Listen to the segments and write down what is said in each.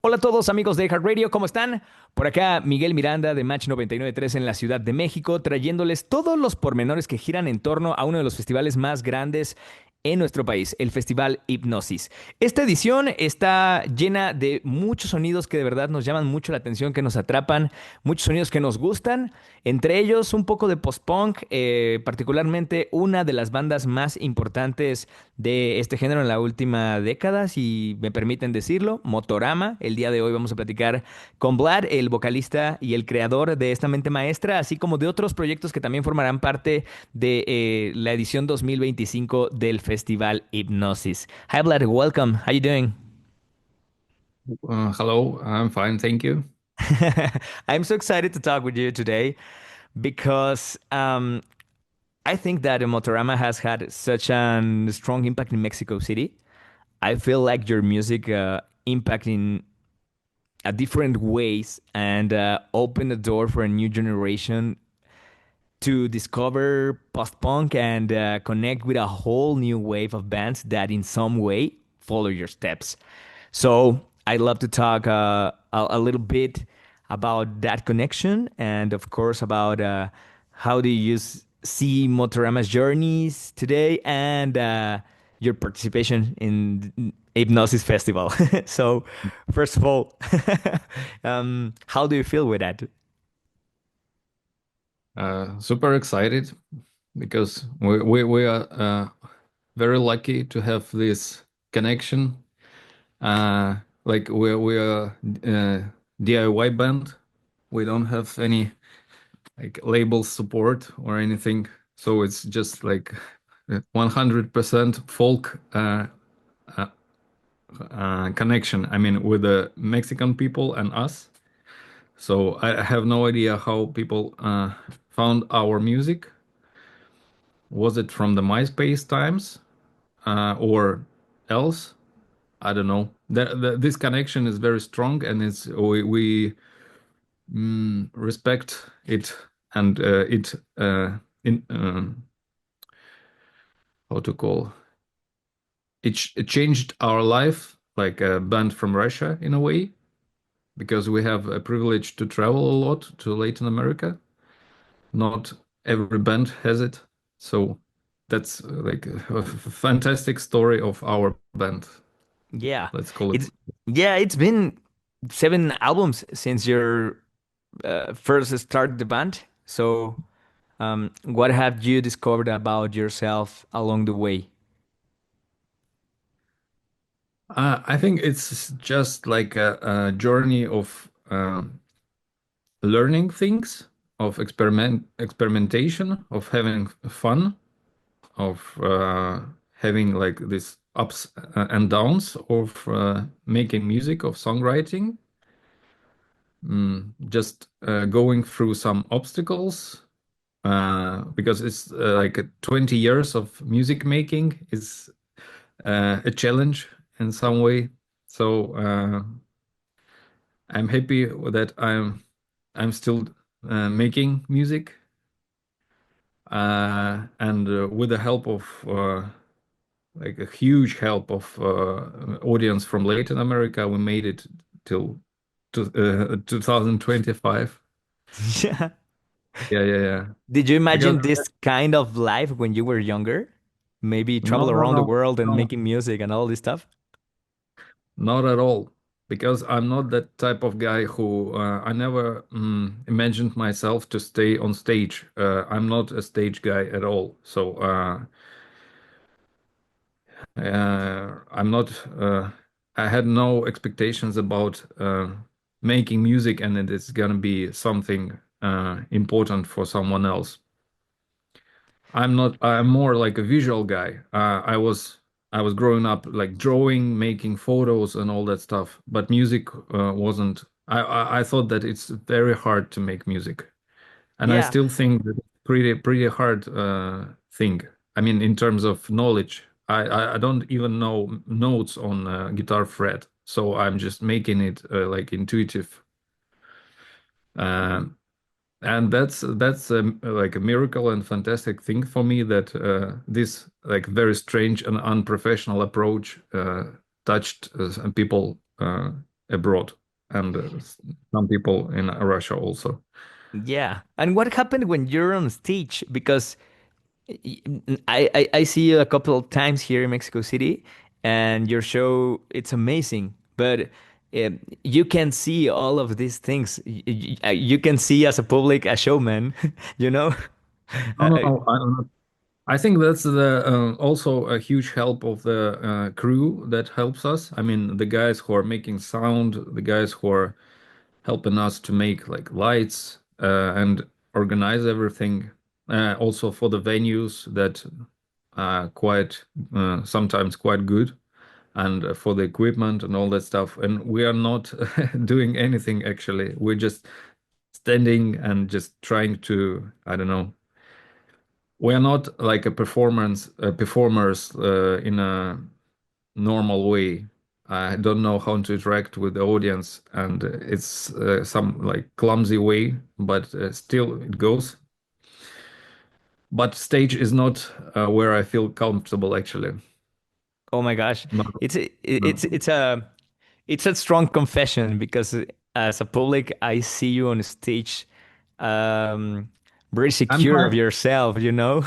Hola a todos amigos de Heart Radio, ¿cómo están? Por acá Miguel Miranda de Match 99.3 en la Ciudad de México, trayéndoles todos los pormenores que giran en torno a uno de los festivales más grandes en nuestro país, el Festival Hipnosis. Esta edición está llena de muchos sonidos que de verdad nos llaman mucho la atención, que nos atrapan, muchos sonidos que nos gustan, entre ellos un poco de post-punk, particularmente una de las bandas más importantes de este género en la última década, si me permiten decirlo, Motorama. El día de hoy vamos a platicar con Vlad, el vocalista y el creador de esta mente maestra, así como de otros proyectos que también formarán parte de la edición 2025 del Festival Hipnosis. Hi Vlad, welcome. How you doing? Hello, I'm fine, thank you. I'm so excited to talk with you today because I think that Motorama has had such a strong impact in Mexico City. I feel like your music impact in different ways and open the door for a new generation to discover post-punk and connect with a whole new wave of bands that in some way follow your steps. So I'd love to talk a little bit about that connection and of course about how do you see Motorama's journeys today and your participation in Hypnosis Festival. So first of all, how do you feel with that? Super excited because we are very lucky to have this connection. Like we are DIY band. We don't have any like label support or anything, so it's just like 100% folk uh, connection. I mean, with the Mexican people and us. So I have no idea how people found our music. Was it from the MySpace times or else? I don't know. This connection is very strong, and we respect it, and it in how to call it changed our life like a band from Russia in a way because we have a privilege to travel a lot to Latin America. Not every band has it. So that's like a fantastic story of our band. Yeah, Let's call it. it's it's been 7 albums since your first start the band. So, what have you discovered about yourself along the way? I think it's just like a journey of learning things, of experimentation, of having fun, of having like these ups and downs of making music, of songwriting. Just going through some obstacles because it's like 20 years of music making is a challenge in some way. So I'm happy that I'm still making music and with the help of like a huge help of audience from Latin America, we made it till 2025. Yeah. Yeah, yeah, yeah. Did you Because imagine this kind of life when you were younger? Maybe no, travel no, around the no, world and no, making music and all this stuff? not at all. Because I'm not that type of guy who I never imagined myself to stay on stage. I'm not a stage guy at all. So I'm not. I had no expectations about making music, and it is gonna be something important for someone else. I'm not. I'm more like a visual guy. I was growing up like drawing, making photos, and all that stuff. But music wasn't. I thought that it's very hard to make music, and I Yeah. still think that it's pretty hard thing. I mean, in terms of knowledge, I don't even know notes on guitar fret, so I'm just making it like intuitive. Um, and that's like a miracle and fantastic thing for me that this like very strange and unprofessional approach touched some people abroad, and some people in Russia also. Yeah. And what happened when you're on stage? Because I see you a couple of times here in Mexico City, and your show it's amazing. But you can see all of these things. You can see as a public a showman, you know. No, no, Uh, no. I think that's the also a huge help of the crew that helps us. I mean, the guys who are making sound, the guys who are helping us to make like lights and organize everything. Also for the venues that are quite sometimes quite good, and for the equipment and all that stuff. And we are not doing anything actually. We're just standing and just trying to, I don't know. We are not like a performers in a normal way. I don't know how to interact with the audience, and it's some like clumsy way, but still it goes. But stage is not where I feel comfortable actually. oh my gosh, No, it's a- no. it's a strong confession because as a public, I see you on stage, um, very I'm secure of trying. yourself, you know.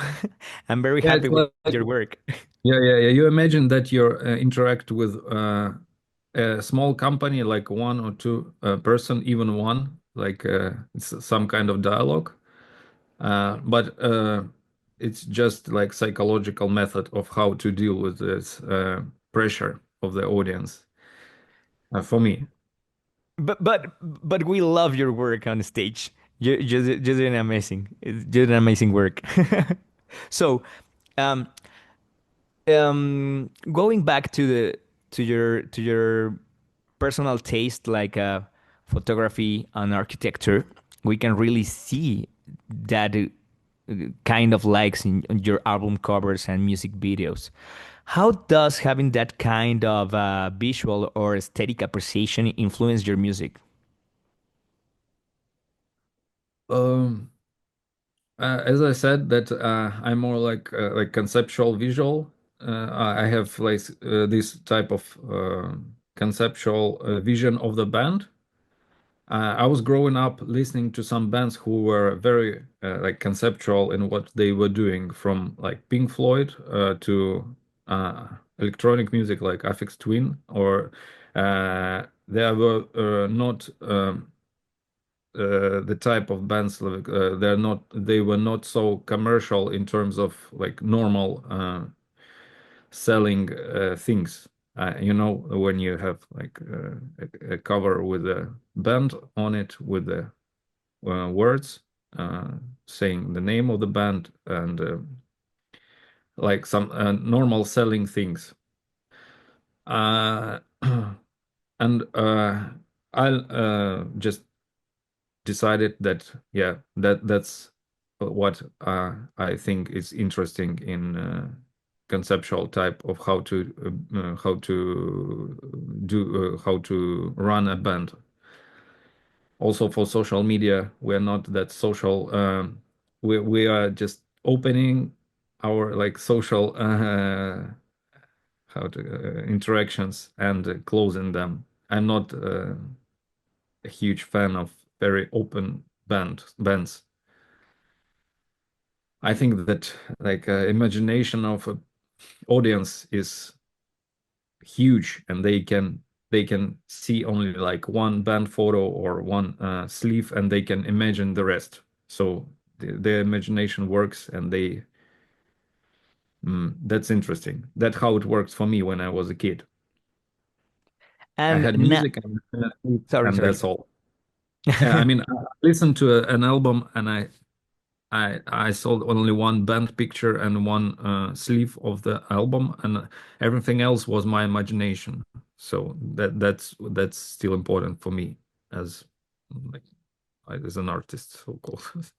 I'm very Yeah, happy it's with like your work. yeah. You imagine that you interact with a small company, like one or two person, even one, like it's some kind of dialogue. But it's just like psychological method of how to deal with this pressure of the audience. For me, But we love your work on stage. You just doing amazing. It's just an amazing work. So, um, going back to the to your personal taste, like photography and architecture, we can really see that kind of likes in your album covers and music videos. How does having that kind of visual or aesthetic appreciation influence your music? um, as I said, that I'm more like conceptual visual. I have like this type of conceptual vision of the band. I was growing up listening to some bands who were very like conceptual in what they were doing, from like Pink Floyd to electronic music like Aphex Twin, or they were not the type of bands like they were not so commercial in terms of like normal selling things. You know, when you have like a cover with a band on it with the words uh, saying the name of the band and like some normal selling things. Uh, and I just decided that yeah, that's what I think is interesting in conceptual type of how to do how to run a band. Also for social media, we're not that social. We are just opening our like social how to interactions and closing them. I'm not a huge fan of very open bands. I think that like imagination of a audience is huge, and they can see only like one band photo or one sleeve, and they can imagine the rest. So their imagination works, and that's interesting. That's how it works for me when I was a kid. I And had now, music and a sleeve, sorry, and sorry. that's all. Yeah, I mean, I listened to an album, and I sold only one band picture and one sleeve of the album, and everything else was my imagination. So that's still important for me as like as an artist, so called.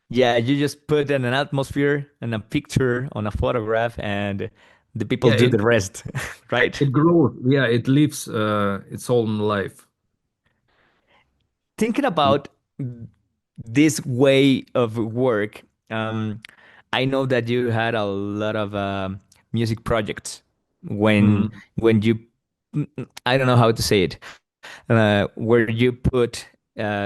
Yeah, you just put in an atmosphere and a picture on a photograph, and the people Yeah, do the rest, right? it grows. Yeah, it lives its own life. Thinking about this way of work, I know that you had a lot of music projects when Mm. when you I don't know how to say it. where you put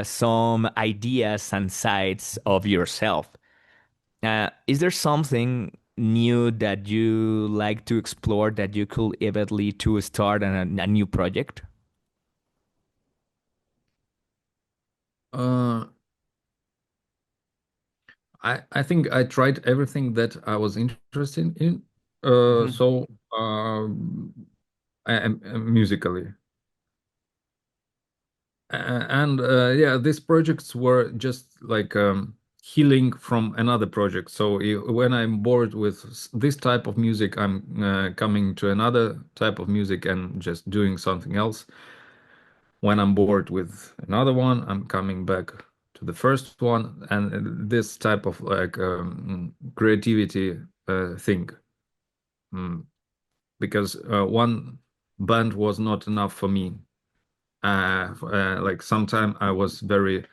some ideas and sides of yourself. Is there something new that you like to explore that you could even lead to start a new project? Uh, I think I tried everything that I was interested in. Mhm. So I am musically. And yeah, these projects were just like healing from another project. So when I'm bored with this type of music, I'm coming to another type of music and just doing something else. When I'm bored with another one, I'm coming back to the first one, and this type of like creativity thing. Mm. Because one band was not enough for me. Like sometime I was very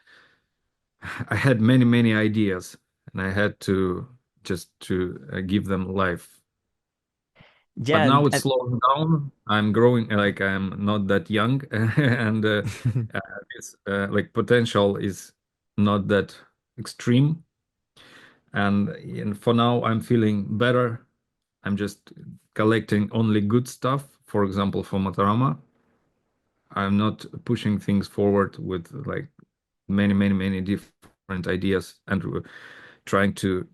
I had many ideas, and I had to just to give them life. But Yeah, now it's slowing down. I'm growing, like I'm not that young, and uh, it's like potential is not that extreme. And for now, I'm feeling better. I'm just collecting only good stuff. For example, for Motorama, I'm not pushing things forward with like many different ideas and trying to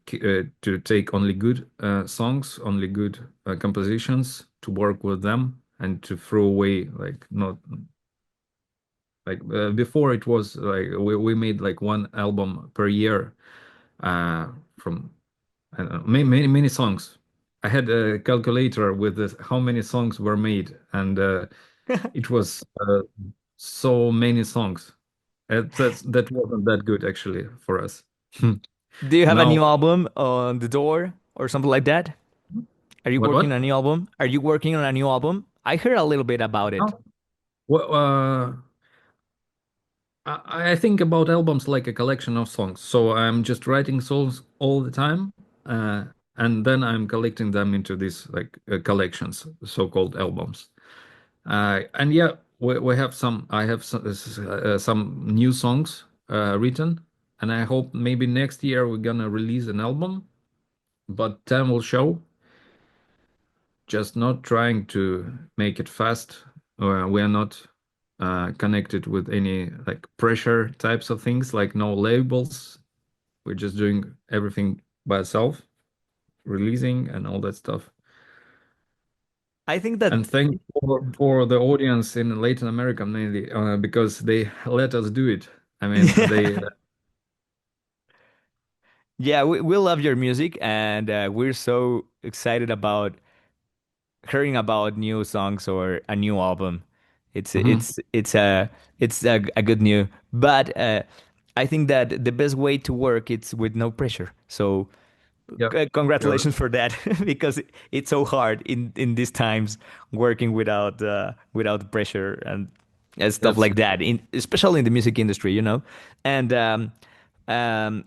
take only good songs, only good compositions to work with them and to throw away like not like before it was like we made like one album per year uh, from I don't know, many songs. I had a calculator with this, how many songs were made, and it was so many songs. That wasn't that good actually for us. do you have a new Now, album on the door or something like that? Are you working what? on a new album? Are you working on a new album? I heard a little bit about it. No. Well, I think about albums like a collection of songs. So I'm just writing songs all the time, uh, and then I'm collecting them into these like collections, so-called albums. And yeah, we have some. I have some new songs written, and I hope maybe next year we're gonna release an album. But time will show. Just not trying to make it fast. We are not connected with any like pressure types of things, like no labels. We're just doing everything by ourselves, releasing and all that stuff. I think that And thank for the audience in Latin America mainly because they let us do it. I mean, they yeah, we love your music and we're so excited about hearing about new songs or a new album. It's Mhm. it's it's a a good new, but I think that the best way to work it's with no pressure. So Yeah, you're congratulations for that because it's so hard in these times working without pressure and stuff that's like that. In especially in the music industry, you know. And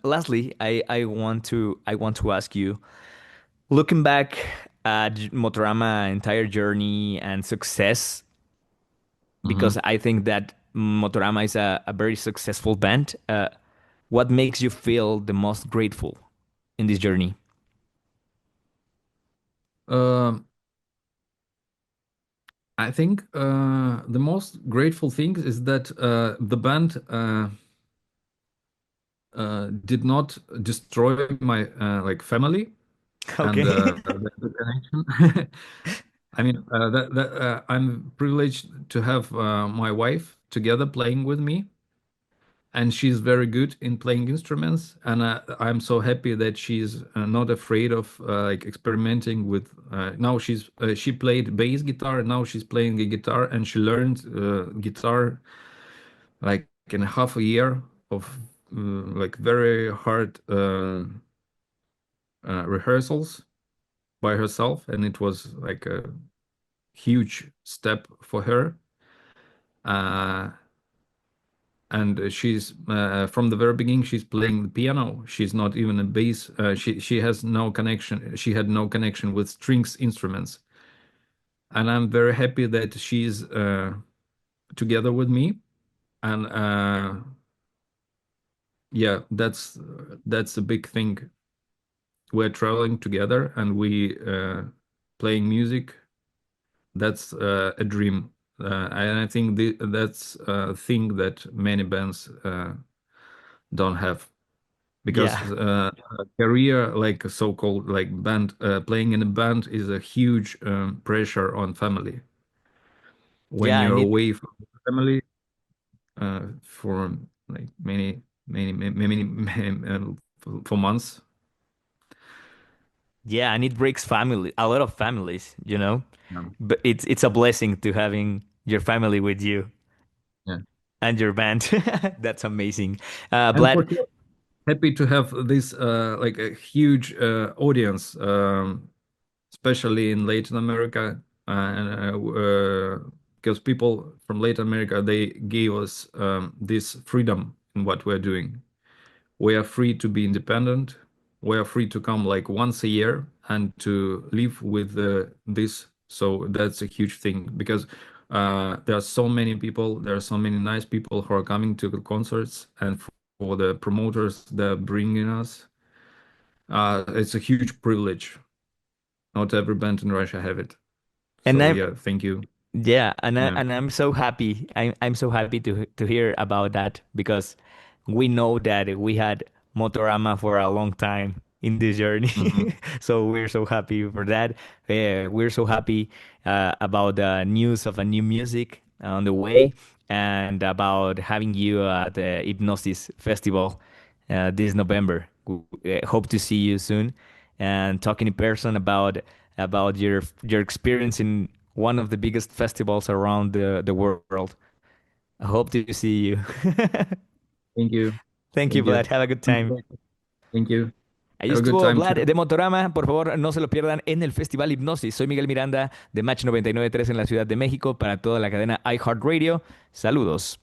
lastly, I want to ask you. Looking back at Motorama entire journey and success, because mhm. I think that Motorama is a very successful band. What makes you feel the most grateful in this journey? Um, I think the most grateful thing is that the band did not destroy my like family and Okay. the connection. I mean, I'm privileged to have my wife together playing with me, and she's very good in playing instruments. And I'm so happy that she's not afraid of like experimenting with. Now she played bass guitar, now she's playing a guitar, and she learned guitar like in half a year of like very hard rehearsals by herself, and it was like a huge step for her. Uh, and she's from the very beginning she's playing the piano. She's not even a bass. She has no connection. She had no connection with strings instruments, and I'm very happy that she's together with me, and yeah, that's a big thing. We're traveling together and we playing music. That's a dream, and I think that's a thing that many bands don't have because Yeah. a career like a so-called like band playing in a band is a huge pressure on family when Yeah, I you're need away from the family for like many for months. yeah, and it breaks family a lot of families, you know. Yeah. But it's a blessing to having your family with you Yeah. and your band. That's amazing. And for Vlad, sure, happy to have this like a huge audience, especially in Latin America, because people from Latin America they gave us this freedom in what we're doing. We are free to be independent. We are free to come like once a year and to live with this. So that's a huge thing because there are so many people, there are so many nice people who are coming to the concerts, and for the promoters that are bringing us, it's a huge privilege. Not every band in Russia have it. and So I'm yeah, thank you. yeah, Yeah. and I'm so happy. I'm so happy to hear about that because we know that we had Motorama for a long time in this journey. Mhm. So we're so happy for that. We're so happy about the news of a new music on the way and about having you at the Hypnosis Festival this November. Hope to see you soon and talking in person about your experience in one of the biggest festivals around the world. I hope to see you. Thank you. Thank you, Thank you. Vlad. Have a good time. Thank you. Ahí Have a good estuvo time Vlad too. de Motorama. Por favor, no se lo pierdan en el Festival Hipnosis. Soy Miguel Miranda de Match 99.3 en la Ciudad de México para toda la cadena iHeartRadio. Saludos.